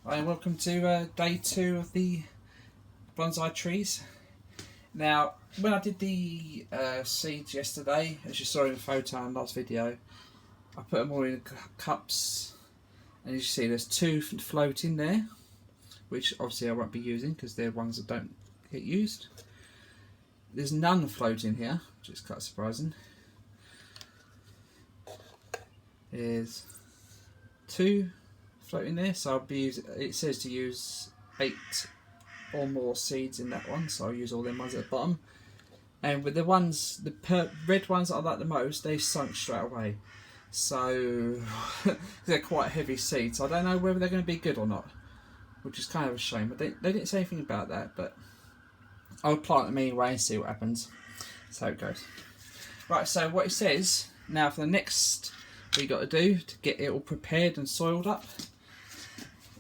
Hi and welcome to day 2 of the bonsai trees. Now, when I did the seeds yesterday, as you saw in the photo in the last video, I put them all in cups, and as you see there's 2 floating there, which obviously I won't be using because they're ones that don't get used. There's none floating here, which is quite surprising. There's 2 floating there, so I'll be using, it says to use 8 or more seeds in that one, so I'll use all them ones at the bottom. And with the ones, the red ones that I like the most, they sunk straight away, so they're quite heavy seeds. I don't know whether they're going to be good or not, which is kind of a shame. But they didn't say anything about that, but I'll plant them anyway and see what happens. So it goes. Right, so what it says now for the next we got to do to get it all prepared and soiled up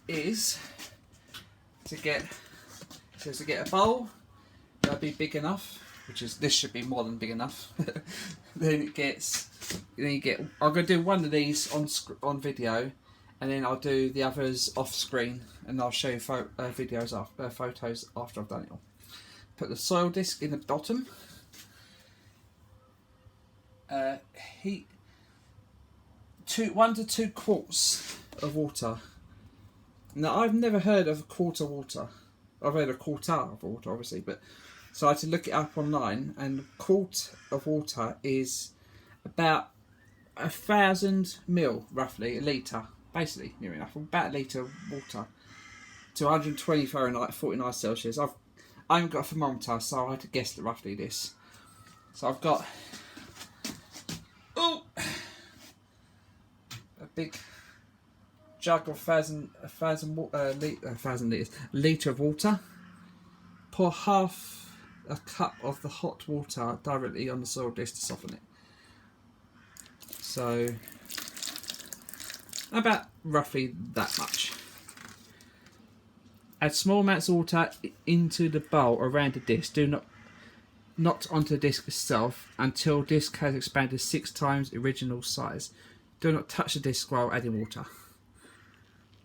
is to get a bowl that'll be big enough, which is this should be more than big enough. then you get I'm going to do one of these on video, and then I'll do the others off screen, and I'll show you photos after I've done it all. Put the soil disc in the bottom. Heat 1 to 2 quarts of water. Now I've never heard of a quart of water. I've heard of quarter of water, obviously, but so I had to look it up online, and a quart of water is about 1,000 ml, roughly a litre, basically near enough, about a litre of water to 120 Fahrenheit, 49 Celsius. I haven't got a thermometer, so I had to guess roughly this. So I've got a big jug of 1,000 litre of water. Pour half a cup of the hot water directly on the soil disc to soften it. So about roughly that much. Add small amounts of water into the bowl around the disc. Do not onto the disc itself until disc has expanded 6 times original size. Do not touch the disc while adding water.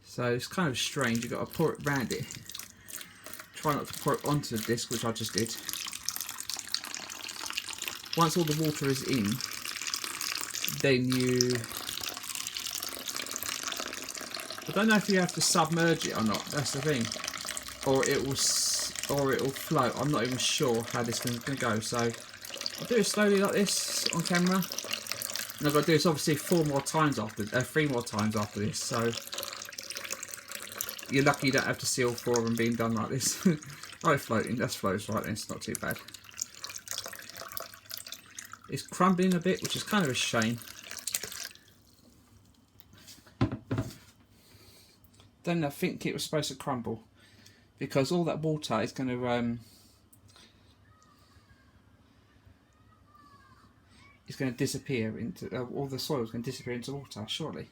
So it's kind of strange, you've got to pour it around it. Try not to pour it onto the disc, which I just did. Once all the water is in, then I don't know if you have to submerge it or not, that's the thing. Or it will float. I'm not even sure how this thing's going to go, so I'll do it slowly like this on camera. And I've got to do this obviously 3 more times after this, so you're lucky you don't have to see all 4 of them being done like this. Oh, it's floating, that floats right then, it's not too bad. It's crumbling a bit, which is kind of a shame. Then I think it was supposed to crumble, because all that water is going to disappear into all the soil is going to disappear into water, surely.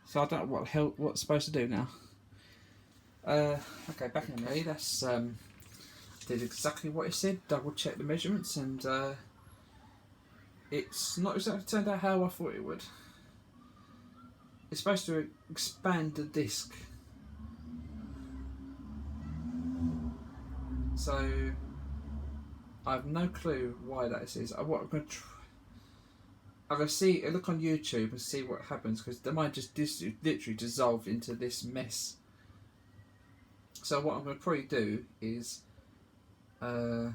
So I don't know what's it's supposed to do now. Okay, back in the day, that's did exactly what it said. Double check the measurements, and it's not exactly turned out how I thought it would. It's supposed to expand the disc. So I have no clue why that is. What I'm going to I'm going to look on YouTube and see what happens, because they might just literally dissolve into this mess. So what I'm going to probably do is, it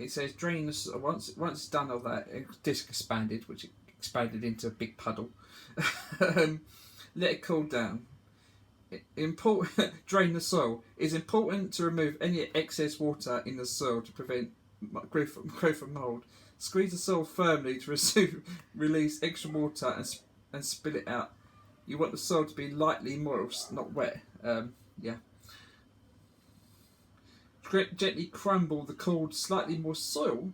says drain the once it's done all that, disc expanded, which it expanded into a big puddle. Let it cool down. Drain the soil. It's important to remove any excess water in the soil to prevent growth of mould. Squeeze the soil firmly to release extra water and spill it out. You want the soil to be lightly moist, not wet. Yeah. Gently crumble the cooled, slightly moist soil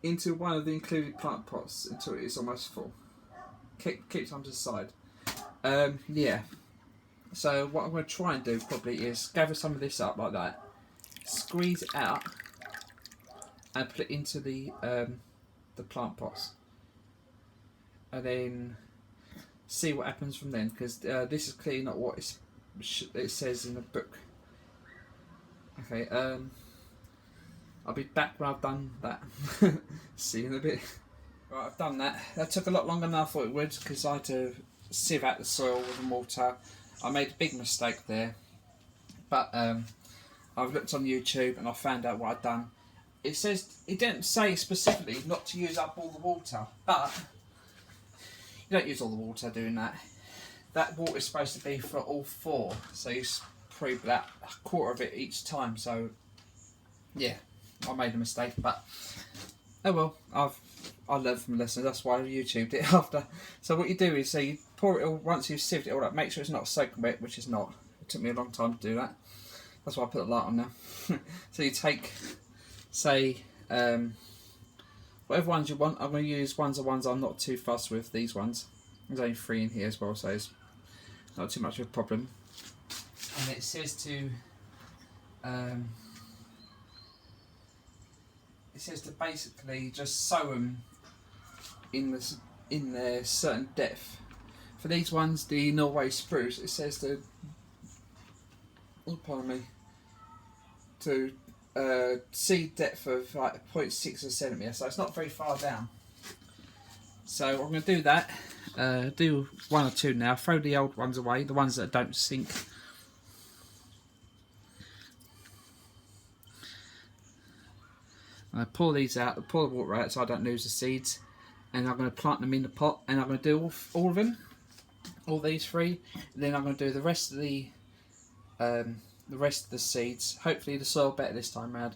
into one of the included plant pots until it is almost full. Keep it on to the side. Yeah. So what I'm going to try and do probably is gather some of this up like that, squeeze it out, and put it into the plant pots, and then see what happens from then, because this is clearly not what it says in the book. Okay, I'll be back when I've done that. See you in a bit. Right, I've done that. That took a lot longer than I thought it would, because I had to sieve out the soil with the mortar. I made a big mistake there, but I've looked on YouTube and I found out what I'd done. It says, it didn't say specifically not to use up all the water, but you don't use all the water doing that. That water is supposed to be for all 4, so you probably about a quarter of it each time. So yeah, I made a mistake, but oh well, I learned from lessons. That's why I YouTubed it after. So what you do is, you pour it all, once you've sieved it all up, make sure it's not soaking wet, which is not. It took me a long time to do that. That's why I put the light on now. So you take, say, whatever ones you want. I'm going to use ones I'm not too fussed with. These ones. There's only 3 in here as well, so it's not too much of a problem. And it says to basically just sow them in their certain depth. For these ones, the Norway spruce, it says to, oh pardon me, to seed depth of like 0.6 centimetre, so it's not very far down. So I'm going to do that. Do 1 or 2 now. Throw the old ones away, the ones that don't sink. I pour these out, pour the water out so I don't lose the seeds, and I'm going to plant them in the pot, and I'm going to do all of them, all these 3. And then I'm going to do the rest of the seeds. Hopefully the soil better this time round,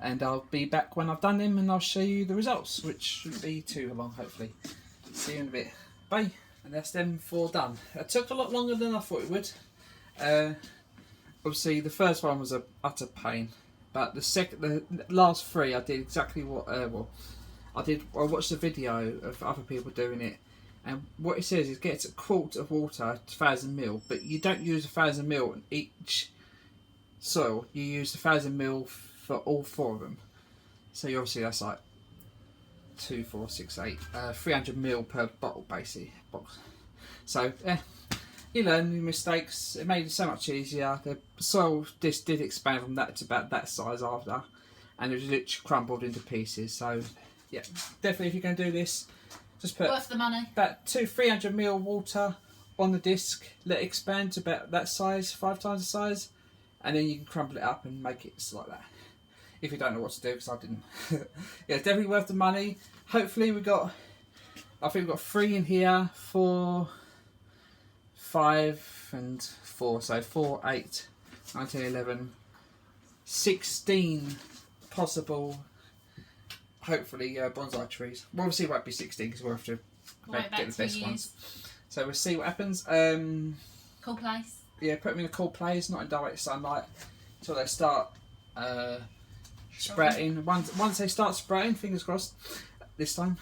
and I'll be back when I've done them, and I'll show you the results, which shouldn't be too long hopefully. See you in a bit. Bye. And that's them 4 done. It took a lot longer than I thought it would. Obviously the first one was a utter pain. But the last 3, I did exactly what. I watched a video of other people doing it, and what it says is get a quart of water, 1,000 ml, but you don't use 1,000 ml in each soil. You use 1,000 ml for all 4 of them. So obviously that's like 2, 4, 6, 8, 300 ml per bottle, basically. So you learn your mistakes. It made it so much easier. The soil just did expand from that to about that size after, and it was literally crumbled into pieces. So yeah, definitely if you're going to do this, just put worth the money. About 300 ml water on the disc, let it expand to about that size, 5 times the size, and then you can crumble it up and make it like that. If you don't know what to do, because I didn't. Yeah, definitely worth the money. Hopefully I think we've got 3 in here, 4, 5 and 4, so 4, 8, 19, 11, 16 possible, hopefully, bonsai trees. Well, obviously it won't be 16 because we'll have to get the best ones. So we'll see what happens. Cool place. Yeah, put them in a cool place, not in direct sunlight, until they start sprouting. Once they start sprouting, fingers crossed, this time,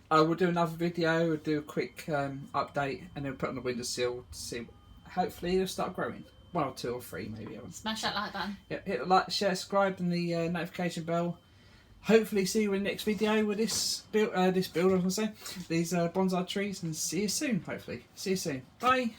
I will do another video, we'll do a quick update, and then put on the windowsill to see, hopefully they'll start growing. 1 or 2 or 3 maybe. Smash that like button. Yep, hit the like, share, subscribe, and the notification bell. Hopefully see you in the next video with this build, I was going to say, these bonsai trees, and see you soon, hopefully. See you soon. Bye!